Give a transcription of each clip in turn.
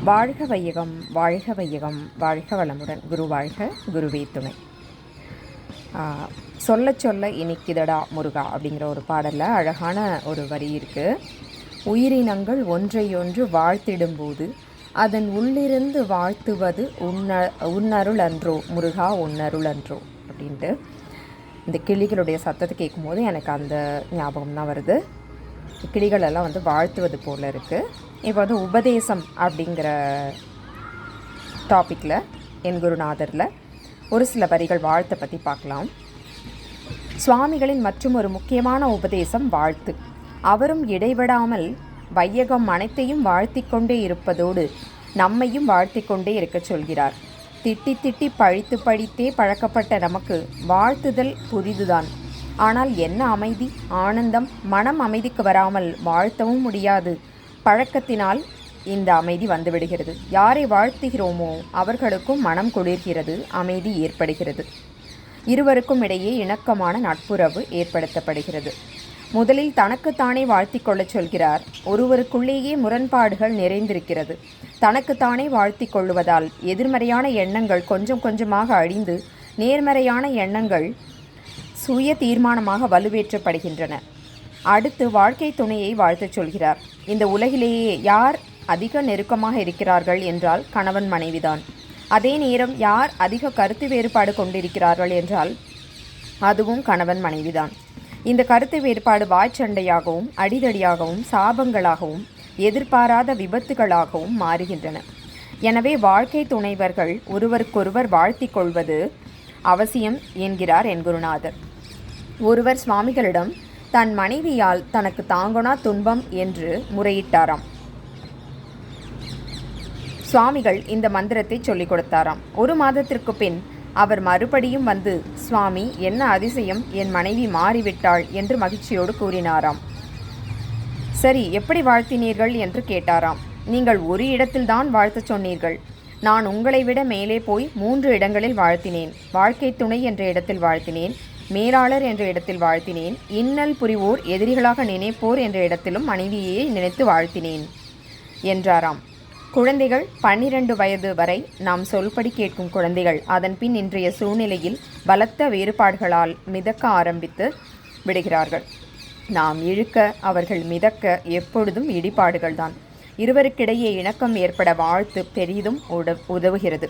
வாழ்க வையகம், வாழ்க வையகம், வாழ்க வளமுடன். குரு வாழ்க, குருவே துணை. சொல்ல சொல்ல இனிக்குதடா முருகா அப்படிங்கிற ஒரு பாடலில் அழகான ஒரு வரி இருக்குது. உயிரினங்கள் ஒன்றையொன்று வாழ்த்திடும்போது அதன் உள்ளிருந்து வாழ்த்துவது உன்னருள் அன்றோ முருகா, உன்னருள் அன்றோ அப்படின்ட்டு இந்த கிளிகளுடைய சத்தத்தை கேட்கும்போது எனக்கு அந்த ஞாபகம் தான் வருது. கிளிகளெல்லாம் வாழ்த்துவது போல் இருக்குது. இப்போ உபதேசம் அப்படிங்கிற டாப்பிக்கில் என் குருநாதரில் ஒரு சில வரிகள் வாழ்த்தை பற்றி பார்க்கலாம். சுவாமிகளின் மற்றும் ஒரு முக்கியமான உபதேசம் வாழ்த்து. அவரும் இடைவிடாமல் வையகம் அனைத்தையும் வாழ்த்தி கொண்டே இருப்பதோடு நம்மையும் வாழ்த்தி கொண்டே இருக்க சொல்கிறார். திட்டி திட்டி பழித்து பழித்தே பழக்கப்பட்ட நமக்கு வாழ்த்துதல் புதிதுதான். ஆனால் என்ன அமைதி, ஆனந்தம்! மனம் அமைதிக்கு வராமல் வாழ்த்தவும் முடியாது. பழக்கத்தினால் இந்த அமைதி வந்துவிடுகிறது. யாரை வாழ்த்துகிறோமோ அவர்களுக்கும் மனம் குளிர்கிறது, அமைதி ஏற்படுகிறது. இருவருக்கும் இடையே இணக்கமான நட்புறவு ஏற்படுத்தப்படுகிறது. முதலில் தனக்குத்தானே வாழ்த்தி கொள்ளச் சொல்கிறார். ஒருவருக்குள்ளேயே முரண்பாடுகள் நிறைந்திருக்கிறது. தனக்குத்தானே வாழ்த்தி கொள்ளுவதால் எதிர்மறையான எண்ணங்கள் கொஞ்சம் கொஞ்சமாக அழிந்து நேர்மறையான எண்ணங்கள் சுய தீர்மானமாக வலுவேற்றப்படுகின்றன. அடுத்து வாழ்க்கை துணையை வாழ்த்தச் சொல்கிறார். இந்த உலகிலேயே யார் அதிக நெருக்கமாக இருக்கிறார்கள் என்றால் கணவன் மனைவிதான். அதே நேரம் யார் அதிக கருத்து வேறுபாடு கொண்டிருக்கிறார்கள் என்றால் அதுவும் கணவன் மனைவிதான். இந்த கருத்து வேறுபாடு வாய்ச்சண்டையாகவும் அடிதடியாகவும் சாபங்களாகவும் எதிர்பாராத விபத்துகளாகவும் மாறுகின்றன. எனவே வாழ்க்கை துணைவர்கள் ஒருவருக்கொருவர் வாழ்த்தி கொள்வது அவசியம் என்கிறார் என் குருநாதர். ஒருவர் சுவாமிகளிடம் தன் மனைவியால் தனக்கு தாங்கொணா துன்பம் என்று முறையிட்டாராம். சுவாமிகள் இந்த மந்திரத்தை சொல்லிக் கொடுத்தாராம். ஒரு மாதத்திற்கு பின் அவர் மறுபடியும் வந்து, சுவாமி, என்ன அதிசயம், என் மனைவி மாறிவிட்டாள் என்று மகிழ்ச்சியோடு கூறினாராம். சரி, எப்படி வாழ்த்தினீர்கள் என்று கேட்டாராம். நீங்கள் ஒரு இடத்தில்தான் வாழ்த்தச் சொன்னீர்கள். நான் உங்களை விட மேலே போய் 3 இடங்களில் வாழ்த்தினேன். வாழ்க்கை துணை என்ற இடத்தில் வாழ்த்தினேன், மேலாளர் என்ற இடத்தில் வாழ்த்தினேன், இன்னல் புரிவோர் எதிரிகளாக நினைப்போர் என்ற இடத்திலும் மனைவியை நினைத்து வாழ்த்தினேன் என்றாராம். குழந்தைகள் 12 வயது வரை நாம் சொல்படி கேட்கும் குழந்தைகள் அதன் பின் இன்றைய சூழ்நிலையில் பலத்த வேறுபாடுகளால் மிதக்க ஆரம்பித்து விடுகிறார்கள். நாம் இழுக்க, அவர்கள் மிதக்க எப்பொழுதும் இடிபாடுகள்தான். இருவருக்கிடையே இணக்கம் ஏற்பட வாழ்த்து பெரிதும் உதவுகிறது.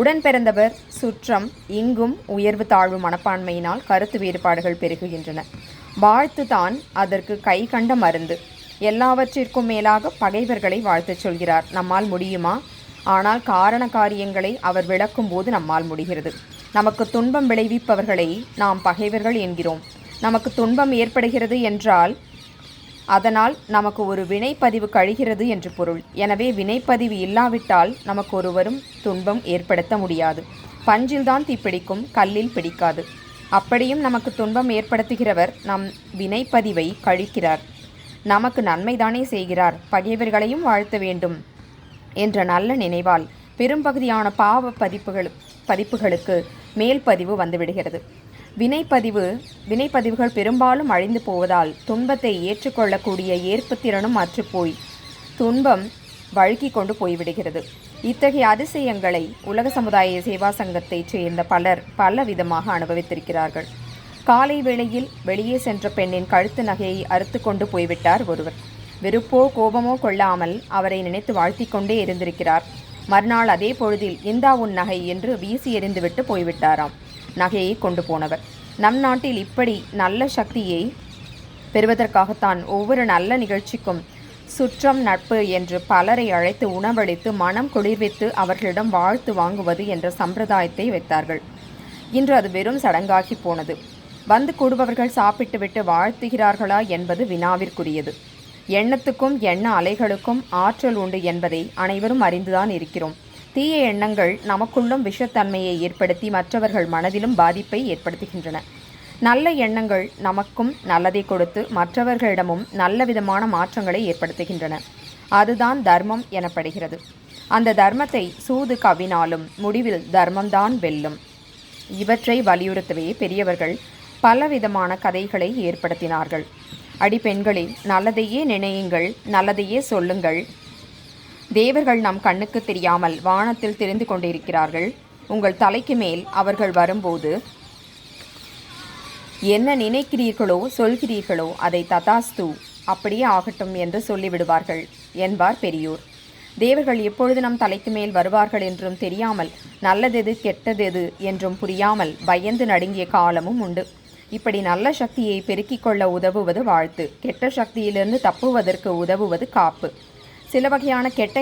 உடன் பிறந்தவர், சுற்றம், இங்கும் உயர்வு தாழ்வு மனப்பான்மையினால் கருத்து வேறுபாடுகள் பெருகுகின்றன. வாழ்த்து தான் அதற்கு கை கண்ட மருந்து. எல்லாவற்றிற்கும் மேலாக பகைவர்களை வாழ்த்தச் சொல்கிறார். நம்மால் முடியுமா? ஆனால் காரண காரியங்களை அவர் விளக்கும் போது நம்மால் முடிகிறது. நமக்கு துன்பம் விளைவிப்பவர்களை நாம் பகைவர்கள் என்கிறோம். நமக்கு துன்பம் ஏற்படுகிறது என்றால் அதனால் நமக்கு ஒரு வினைப்பதிவு கழிகிறது என்று பொருள். எனவே வினைப்பதிவு இல்லாவிட்டால் நமக்கு ஒருவரும் துன்பம் ஏற்படுத்த முடியாது. பஞ்சில்தான் தீப்பிடிக்கும், கல்லில் பிடிக்காது. அப்படியும் நமக்கு துன்பம் ஏற்படுத்துகிறவர் நம் வினைப்பதிவை கழிக்கிறார். நமக்கு நன்மைதானே செய்கிறார். பகைவர்களையும் வாழ்த்த வேண்டும் என்ற நல்ல நினைவால் பெரும்பகுதியான பாவ பதிப்புகளுக்கு மேல் பதிவு வந்துவிடுகிறது. வினைப்பதிவுகள் பெரும்பாலும் அழிந்து போவதால் துன்பத்தை ஏற்றுக்கொள்ளக்கூடிய ஏற்புத்திறனும் அற்றுப்போய் துன்பம் வழுக்கி கொண்டு போய்விடுகிறது. இத்தகைய அதிசயங்களை உலக சமுதாய சேவா சங்கத்தைச் சேர்ந்த பலர் பல விதமாக அனுபவித்திருக்கிறார்கள். காலை வேளையில் வெளியே சென்ற பெண்ணின் கழுத்து நகையை அறுத்து கொண்டு போய்விட்டார் ஒருவர். வெறுப்போ கோபமோ கொள்ளாமல் அவரை நினைத்து வாழ்த்தி கொண்டே இருந்திருக்கிறார். மறுநாள் அதே பொழுதில் இந்தா உன் நகை என்று வீசி எறிந்துவிட்டு போய்விட்டாராம் நகையை கொண்டு போனவர். நம் நாட்டில் இப்படி நல்ல சக்தியை பெறுவதற்காகத்தான் ஒவ்வொரு நல்ல நிகழ்ச்சிக்கும் சுற்றம், நட்பு என்று பலரை அழைத்து உணவளித்து மனம் குளிர்வித்து அவர்களிடம் வாழ்த்து வாங்குவது என்ற சம்பிரதாயத்தை வைத்தார்கள். இன்று அது வெறும் சடங்காகி போனது. வந்து கூடுபவர்கள் சாப்பிட்டுவிட்டு வாழ்த்துகிறார்களா என்பது வினாவிற்குரியது. எண்ணத்துக்கும் எண்ண அலைகளுக்கும் ஆற்றல் உண்டு என்பதை அனைவரும் அறிந்துதான் இருக்கிறோம். தீய எண்ணங்கள் நமக்குள்ளும் விஷத்தன்மையை ஏற்படுத்தி மற்றவர்கள் மனதிலும் பாதிப்பை ஏற்படுத்துகின்றன. நல்ல எண்ணங்கள் நமக்கும் நல்லதை கொடுத்து மற்றவர்களிடமும் நல்ல விதமான மாற்றங்களை ஏற்படுத்துகின்றன. அதுதான் தர்மம் எனப்படுகிறது. அந்த தர்மத்தை சூது கவினாலும் முடிவில் தர்மம்தான் வெல்லும். இவற்றை வலியுறுத்தவே பெரியவர்கள் பலவிதமான கதைகளை ஏற்படுத்தினார்கள். அடி பெண்களே, நல்லதையே நினையுங்கள், நல்லதையே சொல்லுங்கள், தேவர்கள் நம் கண்ணுக்கு தெரியாமல் வானத்தில் தெரிந்து கொண்டிருக்கிறார்கள். உங்கள் தலைக்கு மேல் அவர்கள் வரும்போது என்ன நினைக்கிறீர்களோ சொல்கிறீர்களோ அதை ததாஸ்து அப்படியே ஆகட்டும் என்று சொல்லிவிடுவார்கள் என்பார் பெரியோர். தேவர்கள் எப்பொழுது நம் தலைக்கு மேல் வருவார்கள் என்றும் தெரியாமல், நல்லதெது கெட்டதெது என்றும் புரியாமல் பயந்து நடுங்கிய காலமும் உண்டு. இப்படி நல்ல சக்தியை பெருக்கிக் கொள்ள உதவுவது வாழ்த்து, கெட்ட சக்தியிலிருந்து தப்புவதற்கு உதவுவது காப்பு. சில வகையான கெட்ட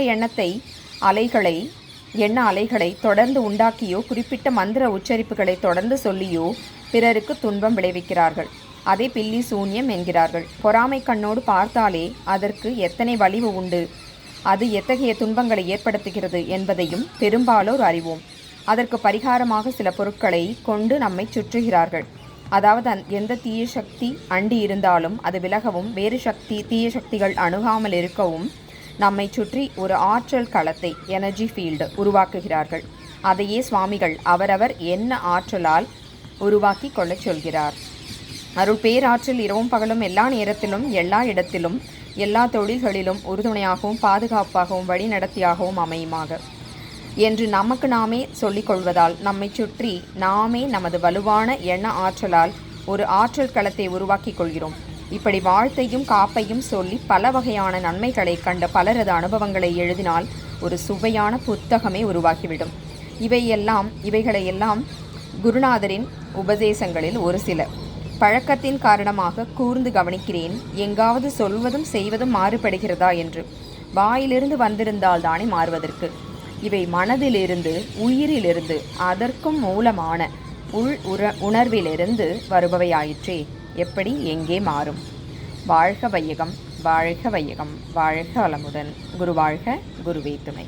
எண்ண அலைகளை தொடர்ந்து உண்டாக்கியோ குறிப்பிட்ட மந்திர உச்சரிப்புகளை தொடர்ந்து சொல்லியோ பிறருக்கு துன்பம் விளைவிக்கிறார்கள். அதை பில்லி சூன்யம் என்கிறார்கள். பொறாமை கண்ணோடு பார்த்தாலே அதற்கு எத்தனை வலிவு உண்டு, அது எத்தகைய துன்பங்களை ஏற்படுத்துகிறது என்பதையும் பெரும்பாலோர் அறிவோம். அதற்கு பரிகாரமாக சில பொருட்களை கொண்டு நம்மை சுற்றுகிறார்கள். அதாவது எந்த தீய சக்தி அண்டி இருந்தாலும் அது விலகவும், வேறு தீய சக்திகள் அணுகாமல் இருக்கவும் நம்மை சுற்றி ஒரு ஆற்றல் களத்தை, எனர்ஜி ஃபீல்டு உருவாக்குகிறார்கள். அதையே சுவாமிகள் அவரவர் என்ன ஆற்றலால் உருவாக்கி கொள்ள சொல்கிறார். அருள் பேராற்றல் இரவும் பகலும் எல்லா நேரத்திலும் எல்லா இடத்திலும் எல்லா தொழில்களிலும் உறுதுணையாகவும் பாதுகாப்பாகவும் வழிநடத்தியாகவும் அமையுமாக என்று நமக்கு நாமே சொல்லிக் கொள்வதால் நம்மை சுற்றி நாமே நமது வலுவான எண்ண ஆற்றலால் ஒரு ஆற்றல் களத்தை உருவாக்கி கொள்கிறோம். இப்படி வாழ்த்தையும் காப்பையும் சொல்லி பல வகையான நன்மைகளை கண்ட பலரது அனுபவங்களை எழுதினால் ஒரு சுவையான புத்தகமே உருவாகிவிடும். இவைகளையெல்லாம் குருநாதரின் உபதேசங்களில் ஒரு சில. பழக்கத்தின் காரணமாக கூர்ந்து கவனிக்கிறேன், எங்காவது சொல்வதும் செய்வதும் மாறுபடுகிறதா என்று. வாயிலிருந்து வந்திருந்தால் தானே மாறுவதற்கு. இவை மனதிலிருந்து, உயிரிலிருந்து, அதற்கும் மூலமான உணர்விலிருந்து வருபவையாயிற்றே. எப்படி எங்கே மாறும்? வாழ்க வையகம், வாழ்க வையகம், வாழ்க வளமுடன். குரு வாழ்க, குருவே துணை.